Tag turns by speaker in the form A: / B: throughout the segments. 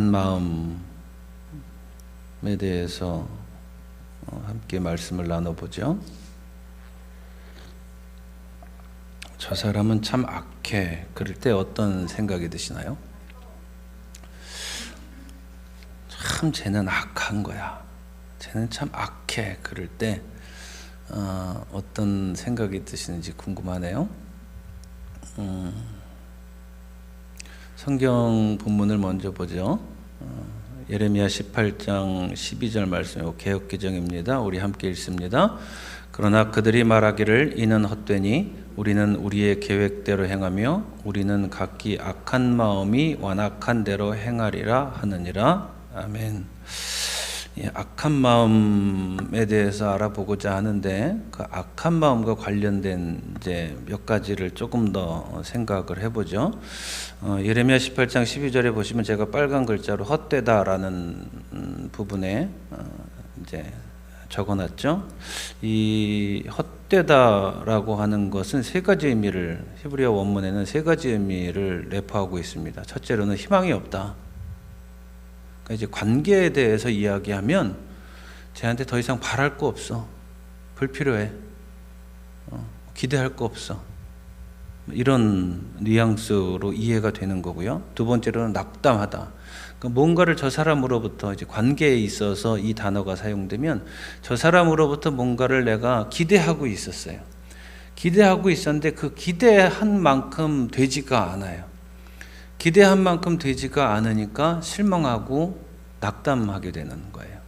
A: 악한 마음에 대해서 함께 말씀을 나눠보죠. 저 사람은 참 악해. 그럴 때 어떤 생각이 드시나요? 참 쟤는 악한 거야. 쟤는 참 악해. 그럴 때 어떤 생각이 드시는지 궁금하네요. 성경 본문을 먼저 보죠. 예레미야 18장 12절 말씀, 개역개정입니다. 우리 함께 읽습니다. 그러나 그들이 말하기를 이는 헛되니 우리는 우리의 계획대로 행하며 우리는 각기 악한 마음이 완악한 대로 행하리라 하느니라. 아멘. 악한 마음에 대해서 알아보고자 하는데 그 악한 마음과 관련된 이제 몇 가지를 조금 더 생각을 해보죠. 예레미야 18장 12절에 보시면 제가 빨간 글자로 헛되다라는 부분에 이제 적어놨죠. 이 헛되다라고 하는 것은 세 가지 의미를, 히브리어 원문에는 세 가지 의미를 내포하고 있습니다. 첫째로는 희망이 없다. 이제 관계에 대해서 이야기하면 쟤한테 더 이상 바랄 거 없어. 불필요해. 기대할 거 없어. 이런 뉘앙스로 이해가 되는 거고요. 두 번째로는 낙담하다. 그러니까 뭔가를 저 사람으로부터 이제 관계에 있어서 이 단어가 사용되면 저 사람으로부터 뭔가를 내가 기대하고 있었어요. 기대하고 있었는데 그 기대한 만큼 되지가 않아요. 기대한 만큼 되지가 않으니까 실망하고 낙담하게 되는 거예요.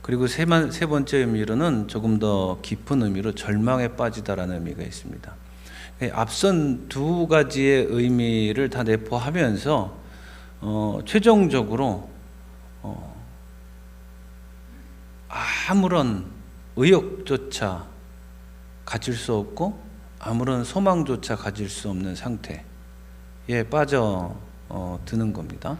A: 그리고 세 번째 의미로는 조금 더 깊은 의미로 절망에 빠지다라는 의미가 있습니다. 앞선 두 가지의 의미를 다 내포하면서 최종적으로 아무런 의욕조차 가질 수 없고 아무런 소망조차 가질 수 없는 상태 빠져 드는 겁니다.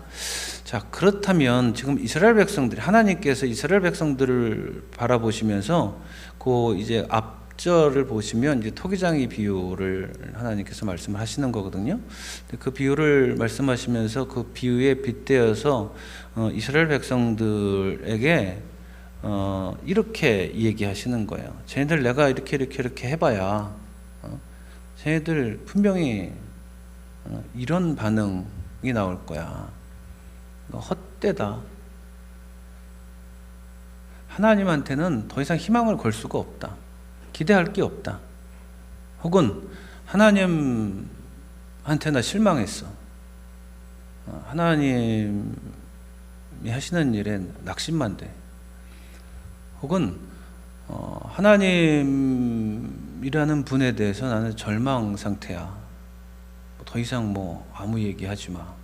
A: 자, 그렇다면 지금 이스라엘 백성들이, 하나님께서 이스라엘 백성들을 바라보시면서 그 이제 앞절을 보시면 이제 토기장이 비유를 하나님께서 말씀을 하시는 거거든요. 그 비유를 말씀하시면서 그 비유에 빗대어서 이스라엘 백성들에게 이렇게 얘기하시는 거예요. 쟤네들 내가 이렇게 해봐야 쟤네들 분명히 이런 반응이 나올 거야. 헛되다. 하나님한테는 더 이상 희망을 걸 수가 없다. 기대할 게 없다. 혹은 하나님한테 나 실망했어. 하나님이 하시는 일에 낙심만 돼. 혹은 하나님이라는 분에 대해서 나는 절망 상태야. 더 이상 아무 얘기하지 마.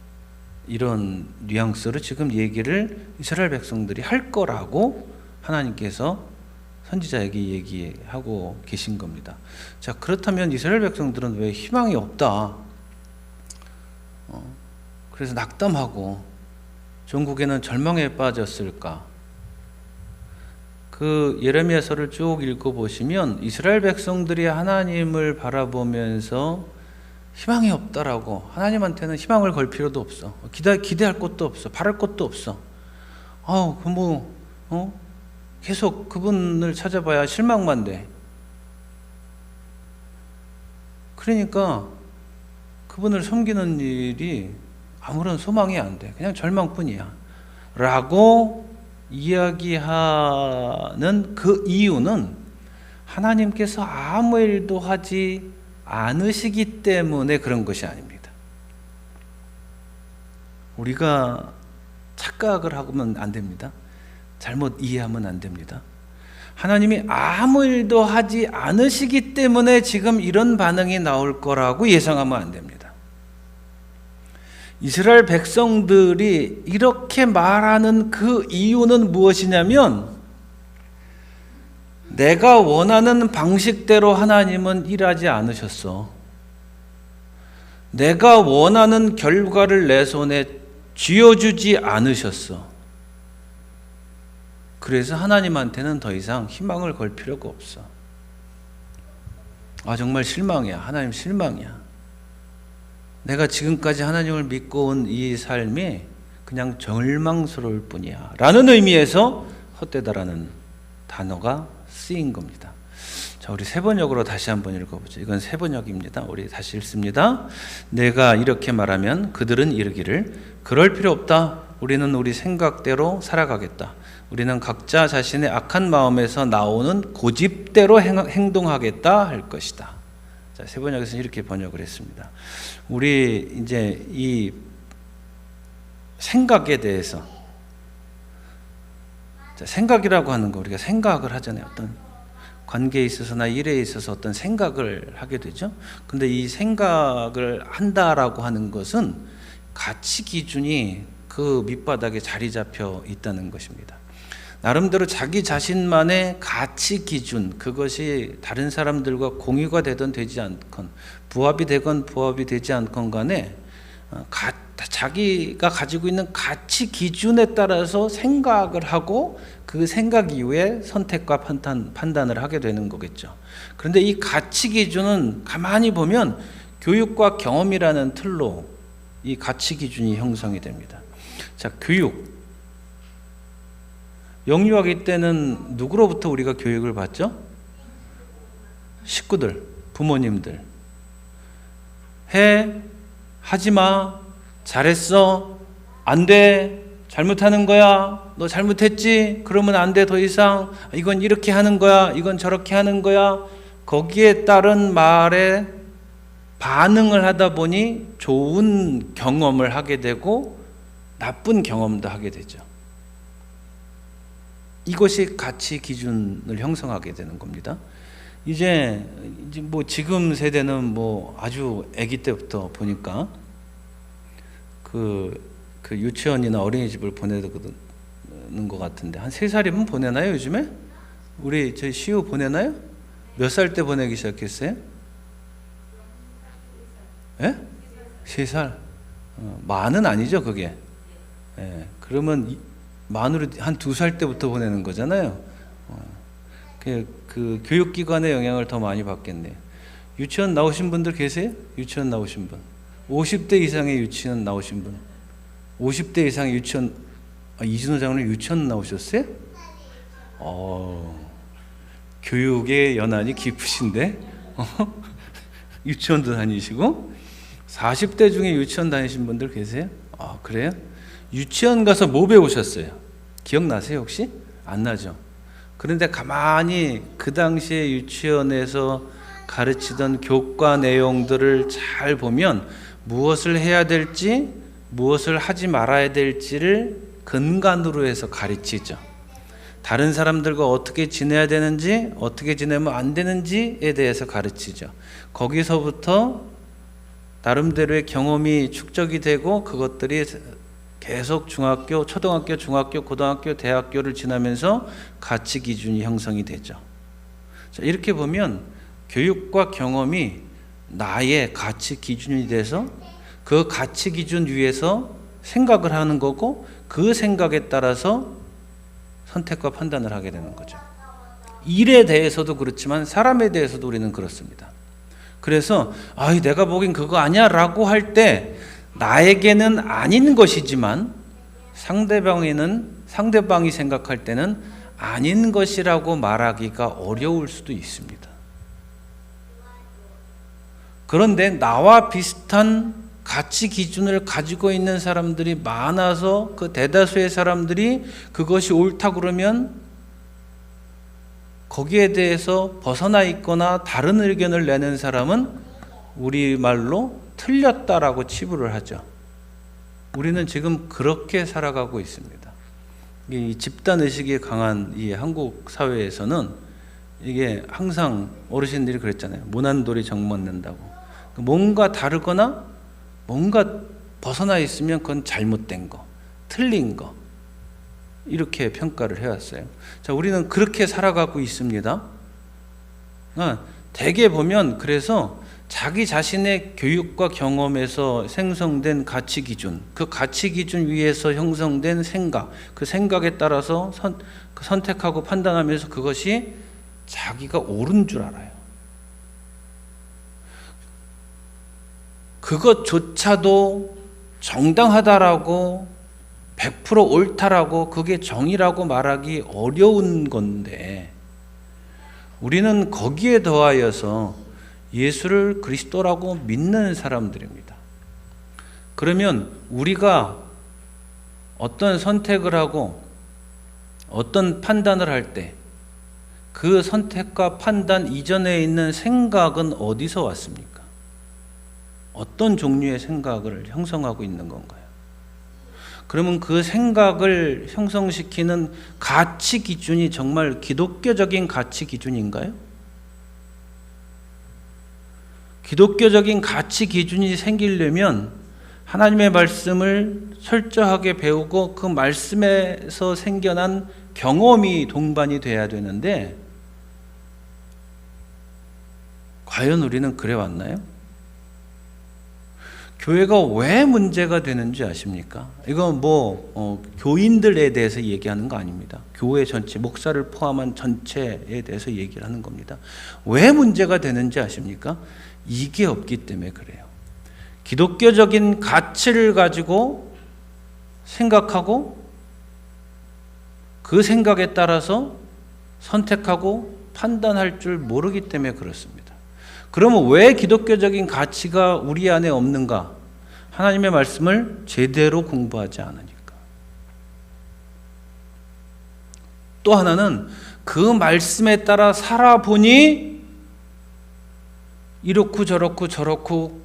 A: 이런 뉘앙스로 지금 얘기를 이스라엘 백성들이 할 거라고 하나님께서 선지자에게 얘기하고 계신 겁니다. 자, 그렇다면 이스라엘 백성들은 왜 희망이 없다? 그래서 낙담하고 종국에는 절망에 빠졌을까? 그 예레미야서를 쭉 읽어보시면 이스라엘 백성들이 하나님을 바라보면서 희망이 없다라고, 하나님한테는 희망을 걸 필요도 없어. 기대할 것도 없어. 바랄 것도 없어. 계속 그분을 찾아봐야 실망만 돼. 그러니까 그분을 섬기는 일이 아무런 소망이 안 돼. 그냥 절망뿐이야. 라고 이야기하는 그 이유는 하나님께서 아무 일도 하지 않으시기 때문에 그런 것이 아닙니다. 우리가 착각을 하면 안 됩니다. 잘못 이해하면 안 됩니다. 하나님이 아무 일도 하지 않으시기 때문에 지금 이런 반응이 나올 거라고 예상하면 안 됩니다. 이스라엘 백성들이 이렇게 말하는 그 이유는 무엇이냐면 내가 원하는 방식대로 하나님은 일하지 않으셨어. 내가 원하는 결과를 내 손에 쥐어주지 않으셨어. 그래서 하나님한테는 더 이상 희망을 걸 필요가 없어. 정말 실망이야. 하나님 실망이야. 내가 지금까지 하나님을 믿고 온 이 삶이 그냥 절망스러울 뿐이야 라는 의미에서 헛되다라는 단어가 쓰인 겁니다. 자, 우리 세번역으로 다시 한번 읽어보죠. 이건 세번역입니다. 우리 다시 읽습니다. 내가 이렇게 말하면 그들은 이르기를 그럴 필요 없다. 우리는 우리 생각대로 살아가겠다. 우리는 각자 자신의 악한 마음에서 나오는 고집대로 행동하겠다 할 것이다. 자, 세번역에서는 이렇게 번역을 했습니다. 우리 이제 이 생각에 대해서, 자, 생각이라고 하는 거 우리가 생각을 하잖아요. 어떤 관계에 있어서나 일에 있어서 어떤 생각을 하게 되죠. 근데 이 생각을 한다라고 하는 것은 가치 기준이 그 밑바닥에 자리 잡혀 있다는 것입니다. 나름대로 자기 자신만의 가치 기준, 그것이 다른 사람들과 공유가 되든 되지 않건, 부합이 되건 부합이 되지 않건 간에 자기가 가지고 있는 가치 기준에 따라서 생각을 하고 그 생각 이후에 선택과 판단을 하게 되는 거겠죠. 그런데 이 가치 기준은 가만히 보면 교육과 경험이라는 틀로 이 가치 기준이 형성이 됩니다. 자, 교육. 영유아기 때는 누구로부터 우리가 교육을 받죠? 식구들, 부모님들. 하지마, 잘했어, 안 돼, 잘못하는 거야, 너 잘못했지, 그러면 안 돼, 더 이상, 이건 이렇게 하는 거야, 이건 저렇게 하는 거야. 거기에 따른 말에 반응을 하다 보니 좋은 경험을 하게 되고 나쁜 경험도 하게 되죠. 이것이 가치 기준을 형성하게 되는 겁니다. 이제 뭐 지금 세대는 뭐 아주 아기 때부터 보니까 그 유치원이나 어린이집을 보내는 것 같은데 한 3살이면 보내나요 요즘에? 우리 저희 시우 보내나요? 몇 살 때 보내기 시작했어요? 예? 3살. 만은 아니죠 그게. 예. 그러면 만으로 한 2살 때부터 보내는 거잖아요. 그 교육기관의 영향을 더 많이 받겠네요. 유치원 나오신 분들 계세요? 유치원 나오신 분. 50대 이상의 유치원 나오신 분. 50대 이상의 유치원, 이진호 장로님 유치원 나오셨어요? 교육의 연한이 깊으신데? 유치원도 다니시고? 40대 중에 유치원 다니신 분들 계세요? 그래요? 유치원 가서 뭐 배우셨어요? 기억나세요 혹시? 안 나죠? 그런데 가만히 그 당시에 유치원에서 가르치던 교과 내용들을 잘 보면 무엇을 해야 될지 무엇을 하지 말아야 될지를 근간으로 해서 가르치죠. 다른 사람들과 어떻게 지내야 되는지 어떻게 지내면 안 되는지에 대해서 가르치죠. 거기서부터 나름대로의 경험이 축적이 되고 그것들이 계속 중학교, 초등학교, 중학교, 고등학교, 대학교를 지나면서 가치 기준이 형성이 되죠. 자, 이렇게 보면 교육과 경험이 나의 가치 기준이 돼서 그 가치 기준 위에서 생각을 하는 거고 그 생각에 따라서 선택과 판단을 하게 되는 거죠. 일에 대해서도 그렇지만 사람에 대해서도 우리는 그렇습니다. 그래서 내가 보기엔 그거 아니야 라고 할 때 나에게는 아닌 것이지만 상대방이 생각할 때는 아닌 것이라고 말하기가 어려울 수도 있습니다. 그런데 나와 비슷한 가치 기준을 가지고 있는 사람들이 많아서 그 대다수의 사람들이 그것이 옳다 그러면 거기에 대해서 벗어나 있거나 다른 의견을 내는 사람은 우리말로 틀렸다라고 치부를 하죠. 우리는 지금 그렇게 살아가고 있습니다. 이 집단의식이 강한 이 한국 사회에서는 이게 항상 어르신들이 그랬잖아요. 모난돌이 정먹는다고. 뭔가 다르거나 뭔가 벗어나 있으면 그건 잘못된 거, 틀린 거 이렇게 평가를 해왔어요. 자, 우리는 그렇게 살아가고 있습니다. 대개 보면 그래서 자기 자신의 교육과 경험에서 생성된 가치 기준, 그 가치 기준 위에서 형성된 생각, 그 생각에 따라서 선택하고 판단하면서 그것이 자기가 옳은 줄 알아요. 그것조차도 정당하다라고 100% 옳다라고 그게 정의라고 말하기 어려운 건데 우리는 거기에 더하여서 예수를 그리스도라고 믿는 사람들입니다. 그러면 우리가 어떤 선택을 하고 어떤 판단을 할 때 그 선택과 판단 이전에 있는 생각은 어디서 왔습니까? 어떤 종류의 생각을 형성하고 있는 건가요? 그러면 그 생각을 형성시키는 가치 기준이 정말 기독교적인 가치 기준인가요? 기독교적인 가치 기준이 생기려면 하나님의 말씀을 철저하게 배우고 그 말씀에서 생겨난 경험이 동반이 돼야 되는데 과연 우리는 그래 왔나요? 교회가 왜 문제가 되는지 아십니까? 이건 교인들에 대해서 얘기하는 거 아닙니다. 교회 전체, 목사를 포함한 전체에 대해서 얘기를 하는 겁니다. 왜 문제가 되는지 아십니까? 이게 없기 때문에 그래요. 기독교적인 가치를 가지고 생각하고 그 생각에 따라서 선택하고 판단할 줄 모르기 때문에 그렇습니다. 그러면 왜 기독교적인 가치가 우리 안에 없는가? 하나님의 말씀을 제대로 공부하지 않으니까. 또 하나는 그 말씀에 따라 살아보니 이렇고 저렇고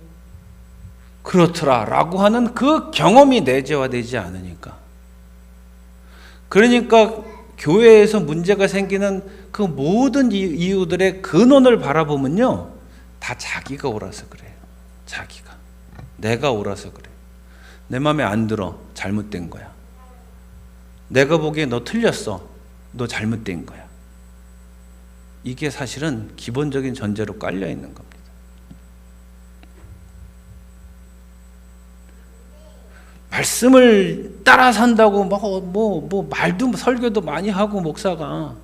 A: 그렇더라라고 하는 그 경험이 내재화되지 않으니까. 그러니까 교회에서 문제가 생기는 그 모든 이유들의 근원을 바라보면요, 다 자기가 옳아서 그래요. 자기가. 내가 옳아서 그래. 내 마음에 안 들어. 잘못된 거야. 내가 보기에 너 틀렸어. 너 잘못된 거야. 이게 사실은 기본적인 전제로 깔려 있는 겁니다. 말씀을 따라 산다고 말도 설교도 많이 하고 목사가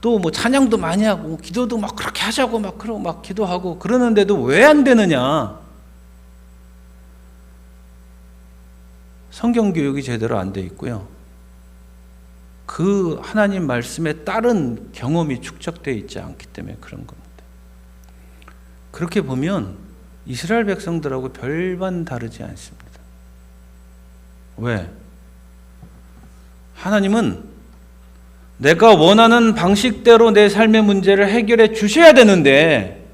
A: 또 찬양도 많이 하고 기도도 막 그렇게 하자고 그러고 막 기도하고 그러는데도 왜 안 되느냐? 성경 교육이 제대로 안 돼 있고요. 그 하나님 말씀에 따른 경험이 축적되어 있지 않기 때문에 그런 겁니다. 그렇게 보면 이스라엘 백성들하고 별반 다르지 않습니다. 왜? 하나님은 내가 원하는 방식대로 내 삶의 문제를 해결해 주셔야 되는데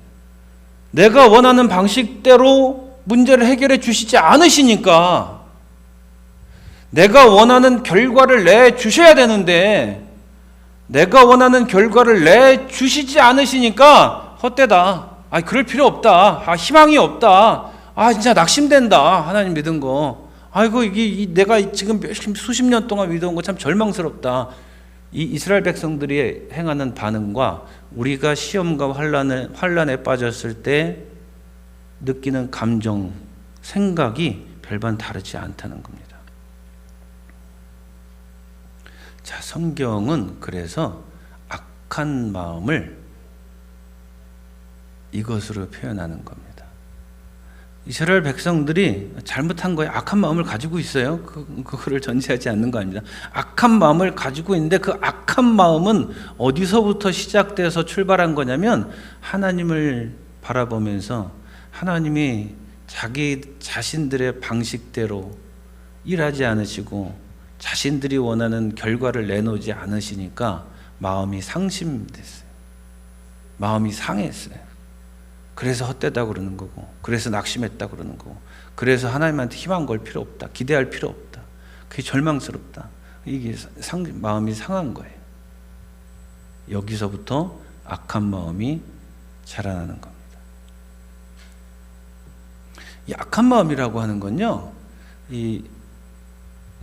A: 내가 원하는 방식대로 문제를 해결해 주시지 않으시니까 내가 원하는 결과를 내 주셔야 되는데 내가 원하는 결과를 내 주시지 않으시니까 헛되다. 그럴 필요 없다. 희망이 없다. 진짜 낙심된다. 하나님 믿은 거. 아이고 이게 내가 지금 수십 년 동안 믿어온 거 참 절망스럽다. 이 이스라엘 백성들이 행하는 반응과 우리가 시험과 환란에 빠졌을 때 느끼는 감정, 생각이 별반 다르지 않다는 겁니다. 자, 성경은 그래서 악한 마음을 이것으로 표현하는 겁니다. 이스라엘 백성들이 잘못한 거에 악한 마음을 가지고 있어요. 그거를 전제하지 않는 거 아닙니다. 악한 마음을 가지고 있는데 그 악한 마음은 어디서부터 시작돼서 출발한 거냐면 하나님을 바라보면서 하나님이 자기 자신들의 방식대로 일하지 않으시고 자신들이 원하는 결과를 내놓지 않으시니까 마음이 상심됐어요. 마음이 상했어요. 그래서 헛되다 그러는 거고, 그래서 낙심했다 그러는 거고, 그래서 하나님한테 희망 걸 필요 없다, 기대할 필요 없다, 그게 절망스럽다. 이게 마음이 상한 거예요. 여기서부터 악한 마음이 자라나는 겁니다. 이 악한 마음이라고 하는 건요, 이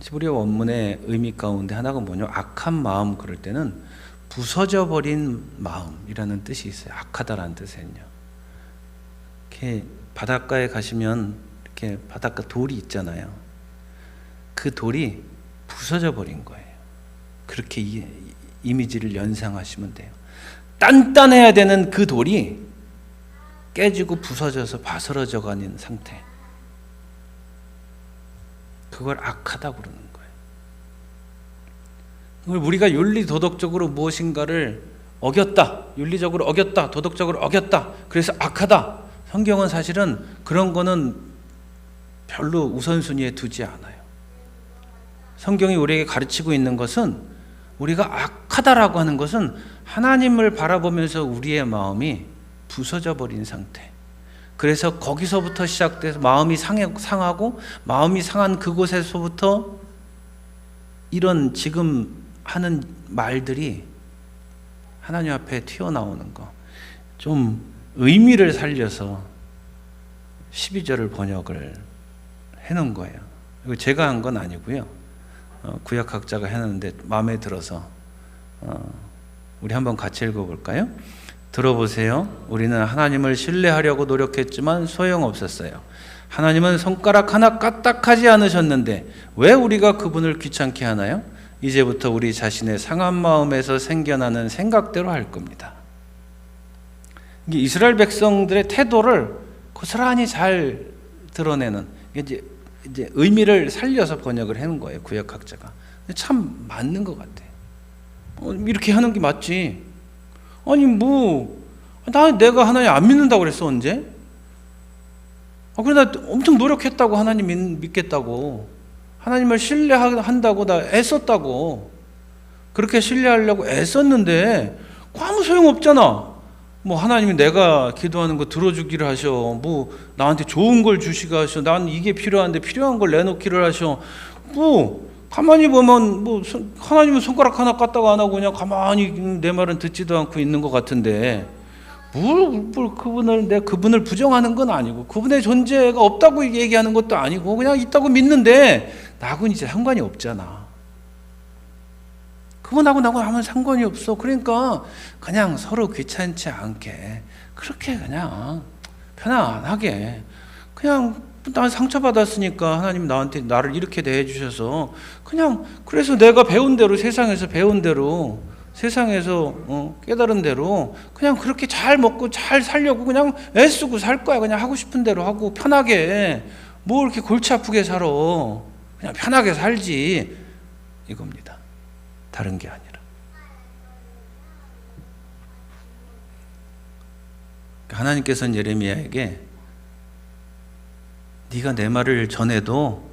A: 히브리어 원문의 의미 가운데 하나가 뭐냐? 악한 마음 그럴 때는 부서져 버린 마음이라는 뜻이 있어요. 악하다라는 뜻은요. 이렇게 바닷가에 가시면 이렇게 바닷가 돌이 있잖아요. 그 돌이 부서져 버린 거예요. 그렇게 이미지를 연상하시면 돼요. 단단해야 되는 그 돌이 깨지고 부서져서 바스러져 가는 상태. 그걸 악하다고 그러는 거예요. 우리가 윤리 도덕적으로 무엇인가를 어겼다, 윤리적으로 어겼다, 도덕적으로 어겼다, 그래서 악하다. 성경은 사실은 그런 거는 별로 우선순위에 두지 않아요. 성경이 우리에게 가르치고 있는 것은, 우리가 악하다라고 하는 것은 하나님을 바라보면서 우리의 마음이 부서져 버린 상태. 그래서 거기서부터 시작돼서 마음이 상하고, 마음이 상한 그곳에서부터 이런 지금 하는 말들이 하나님 앞에 튀어나오는 거. 좀 의미를 살려서 12절을 번역을 해놓은 거예요. 이거 제가 한 건 아니고요. 구약학자가 해놨는데 마음에 들어서 우리 한번 같이 읽어볼까요? 들어보세요. 우리는 하나님을 신뢰하려고 노력했지만 소용없었어요. 하나님은 손가락 하나 까딱하지 않으셨는데 왜 우리가 그분을 귀찮게 하나요? 이제부터 우리 자신의 상한 마음에서 생겨나는 생각대로 할 겁니다. 이스라엘 백성들의 태도를 고스란히 잘 드러내는, 이제 의미를 살려서 번역을 해놓은 거예요, 구약학자가. 참 맞는 것 같아. 이렇게 하는 게 맞지. 아니 내가 하나님 안 믿는다고 그랬어, 언제? 그래 나 엄청 노력했다고, 하나님 믿겠다고, 하나님을 신뢰한다고 나 애썼다고, 그렇게 신뢰하려고 애썼는데 아무 소용없잖아. 하나님이 내가 기도하는 거 들어주기를 하셔, 나한테 좋은 걸 주시게 하셔, 난 이게 필요한데 필요한 걸 내놓기를 하셔. 가만히 보면 하나님은 손가락 하나 까딱 안 하고 그냥 가만히 내 말은 듣지도 않고 있는 것 같은데, 내가 그분을 부정하는 건 아니고 그분의 존재가 없다고 얘기하는 것도 아니고 그냥 있다고 믿는데 나하고는 이제 상관이 없잖아. 그분하고 아무 상관이 없어. 그러니까 그냥 서로 귀찮지 않게 그렇게 그냥 편안하게, 그냥 나 상처받았으니까 하나님 나를 이렇게 대해 주셔서 그냥, 그래서 내가 배운 대로, 세상에서 배운 대로, 세상에서 깨달은 대로 그냥 그렇게 잘 먹고 잘 살려고 그냥 애쓰고 살 거야. 그냥 하고 싶은 대로 하고 편하게, 이렇게 골치 아프게 살아. 그냥 편하게 살지, 이겁니다. 다른 게 아니라. 하나님께서는 예레미야에게 네가 내 말을 전해도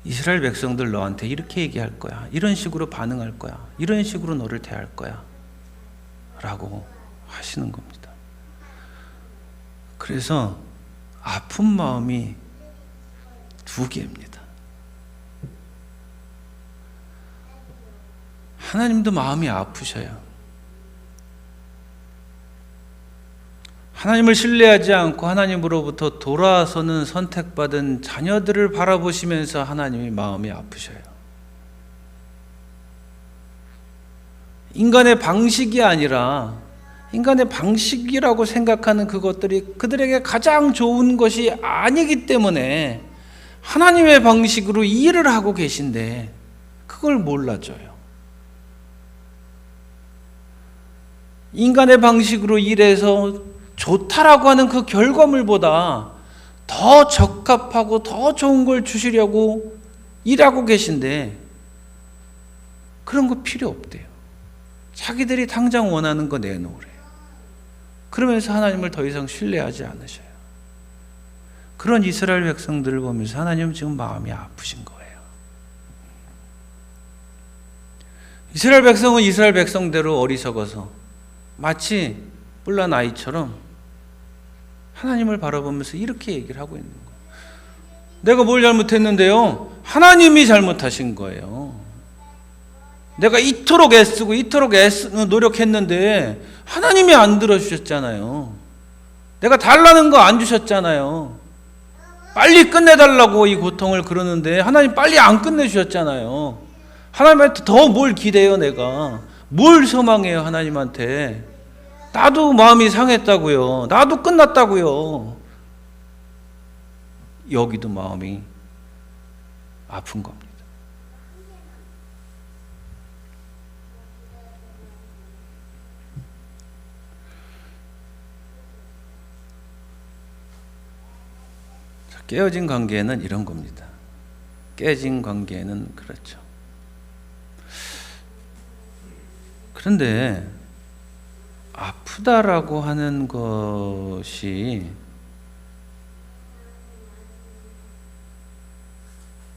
A: 이스라엘 백성들 너한테 이렇게 얘기할 거야, 이런 식으로 반응할 거야, 이런 식으로 너를 대할 거야 라고 하시는 겁니다. 그래서 아픈 마음이 두 개입니다. 하나님도 마음이 아프셔요. 하나님을 신뢰하지 않고 하나님으로부터 돌아서는 선택받은 자녀들을 바라보시면서 하나님이 마음이 아프셔요. 인간의 방식이 아니라, 인간의 방식이라고 생각하는 그것들이 그들에게 가장 좋은 것이 아니기 때문에 하나님의 방식으로 일을 하고 계신데 그걸 몰라줘요. 인간의 방식으로 일해서 좋다라고 하는 그 결과물보다 더 적합하고 더 좋은 걸 주시려고 일하고 계신데 그런 거 필요 없대요. 자기들이 당장 원하는 거 내놓으래요. 그러면서 하나님을 더 이상 신뢰하지 않으셔요. 그런 이스라엘 백성들을 보면서 하나님은 지금 마음이 아프신 거예요. 이스라엘 백성은 이스라엘 백성대로 어리석어서 마치 뿔난 아이처럼 하나님을 바라보면서 이렇게 얘기를 하고 있는 거예요. 내가 뭘 잘못했는데요? 하나님이 잘못하신 거예요. 내가 이토록 애쓰고 이토록 노력했는데 하나님이 안 들어주셨잖아요. 내가 달라는 거 안 주셨잖아요. 빨리 끝내달라고 이 고통을 그러는데 하나님 빨리 안 끝내주셨잖아요. 하나님한테 더 뭘 기대요, 내가? 뭘 소망해요, 하나님한테? 나도 마음이 상했다고요. 나도 끝났다고요. 여기도 마음이 아픈 겁니다. 깨어진 관계는 이런 겁니다. 깨진 관계는 그렇죠. 그런데 아프다라고 하는 것이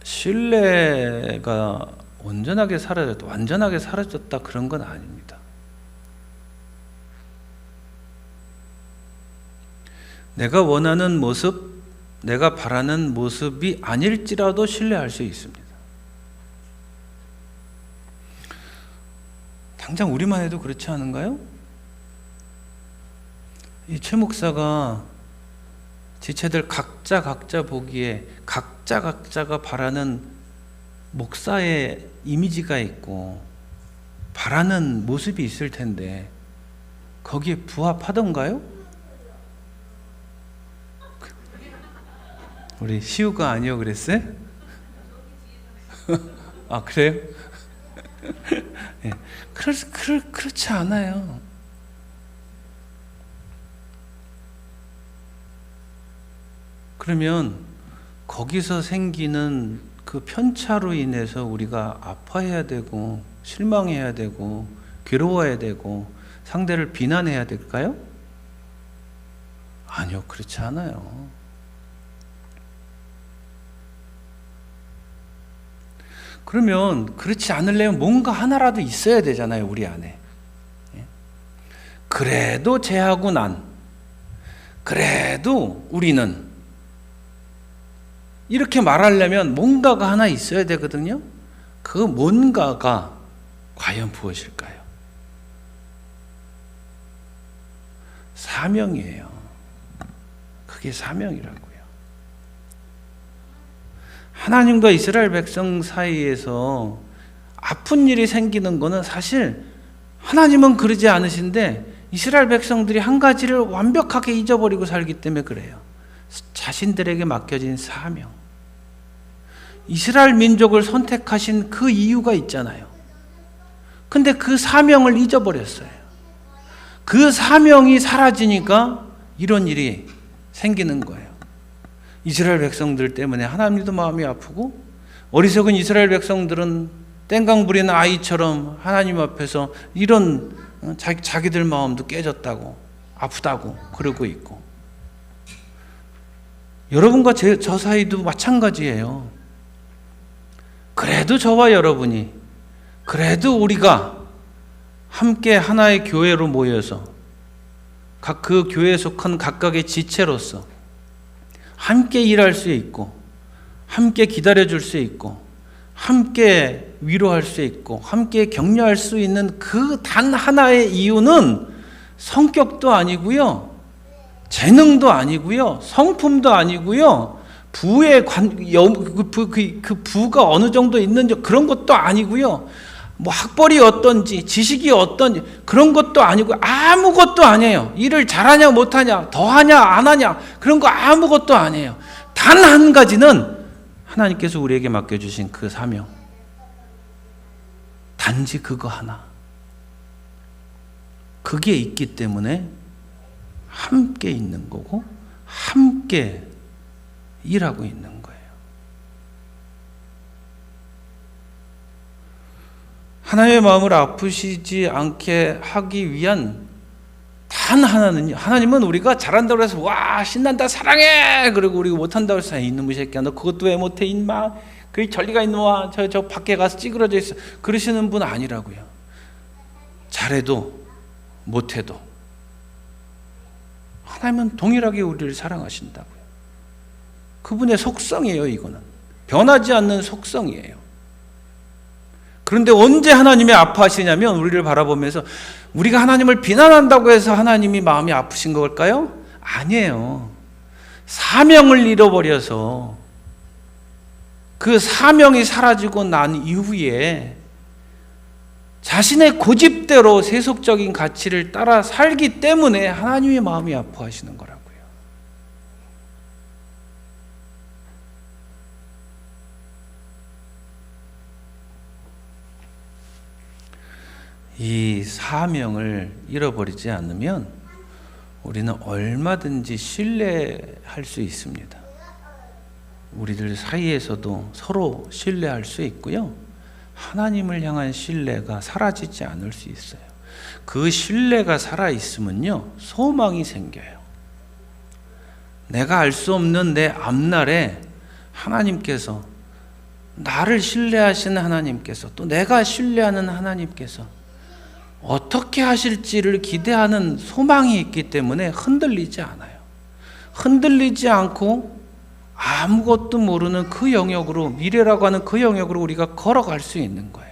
A: 신뢰가 완전하게 사라졌다 그런 건 아닙니다. 내가 원하는 모습, 내가 바라는 모습이 아닐지라도 신뢰할 수 있습니다. 당장 우리만 해도 그렇지 않은가요? 이 최 목사가 지체들 각자 보기에 각자가 바라는 목사의 이미지가 있고 바라는 모습이 있을 텐데 거기에 부합하던가요? 우리 시우가 아니요 그랬어요? 아 그래요? 네. 그렇지 않아요. 그러면 거기서 생기는 그 편차로 인해서 우리가 아파해야 되고 실망해야 되고 괴로워야 되고 상대를 비난해야 될까요? 아니요, 그렇지 않아요. 그러면 그렇지 않으려면 뭔가 하나라도 있어야 되잖아요, 우리 안에. 그래도 쟤하고 난, 그래도 우리는 이렇게 말하려면 뭔가가 하나 있어야 되거든요. 그 뭔가가 과연 무엇일까요? 사명이에요. 그게 사명이라고요. 하나님과 이스라엘 백성 사이에서 아픈 일이 생기는 거는 사실 하나님은 그러지 않으신데 이스라엘 백성들이 한 가지를 완벽하게 잊어버리고 살기 때문에 그래요. 자신들에게 맡겨진 사명. 이스라엘 민족을 선택하신 그 이유가 있잖아요. 근데 그 사명을 잊어버렸어요. 그 사명이 사라지니까 이런 일이 생기는 거예요. 이스라엘 백성들 때문에 하나님도 마음이 아프고 어리석은 이스라엘 백성들은 땡강 부리는 아이처럼 하나님 앞에서 이런 자기들 마음도 깨졌다고 아프다고 그러고 있고 여러분과 저 사이도 마찬가지예요. 그래도 저와 여러분이 그래도 우리가 함께 하나의 교회로 모여서 각 그 교회에 속한 각각의 지체로서 함께 일할 수 있고 함께 기다려줄 수 있고 함께 위로할 수 있고 함께 격려할 수 있는 그 단 하나의 이유는 성격도 아니고요, 재능도 아니고요, 성품도 아니고요, 부의 그 부가 어느 정도 있는지 그런 것도 아니고요, 뭐 학벌이 어떤지 지식이 어떤지 그런 것도 아니고 아무것도 아니에요. 일을 잘하냐 못하냐 더하냐 안 하냐 그런 거 아무것도 아니에요. 단 한 가지는 하나님께서 우리에게 맡겨주신 그 사명, 단지 그거 하나. 그게 있기 때문에 함께 있는 거고 함께 일하고 있는 거예요. 하나님의 마음을 아프시지 않게 하기 위한 단 하나는요, 하나님은 우리가 잘한다고 해서 와 신난다 사랑해 그리고 우리가 못한다고 해서 이놈의 새끼야 너 그것도 왜 못해 인마 그 전리가 있노와 저 밖에 가서 찌그러져 있어 그러시는 분 아니라고요. 잘해도 못해도 하나님은 동일하게 우리를 사랑하신다고요. 그분의 속성이에요. 이거는 변하지 않는 속성이에요. 그런데 언제 하나님이 아파하시냐면 우리를 바라보면서 우리가 하나님을 비난한다고 해서 하나님이 마음이 아프신 걸까요? 아니에요. 사명을 잃어버려서 그 사명이 사라지고 난 이후에 자신의 고집대로 세속적인 가치를 따라 살기 때문에 하나님의 마음이 아파하시는 거라고요. 이 사명을 잃어버리지 않으면 우리는 얼마든지 신뢰할 수 있습니다. 우리들 사이에서도 서로 신뢰할 수 있고요. 하나님을 향한 신뢰가 사라지지 않을 수 있어요. 그 신뢰가 살아있으면요, 소망이 생겨요. 내가 알 수 없는 내 앞날에 하나님께서, 나를 신뢰하시는 하나님께서, 또 내가 신뢰하는 하나님께서 어떻게 하실지를 기대하는 소망이 있기 때문에 흔들리지 않아요. 흔들리지 않고 아무것도 모르는 그 영역으로, 미래라고 하는 그 영역으로 우리가 걸어갈 수 있는 거예요.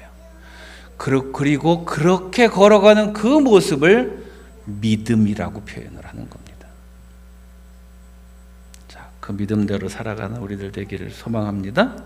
A: 그리고 그렇게 걸어가는 그 모습을 믿음이라고 표현을 하는 겁니다. 자, 그 믿음대로 살아가는 우리들 되기를 소망합니다.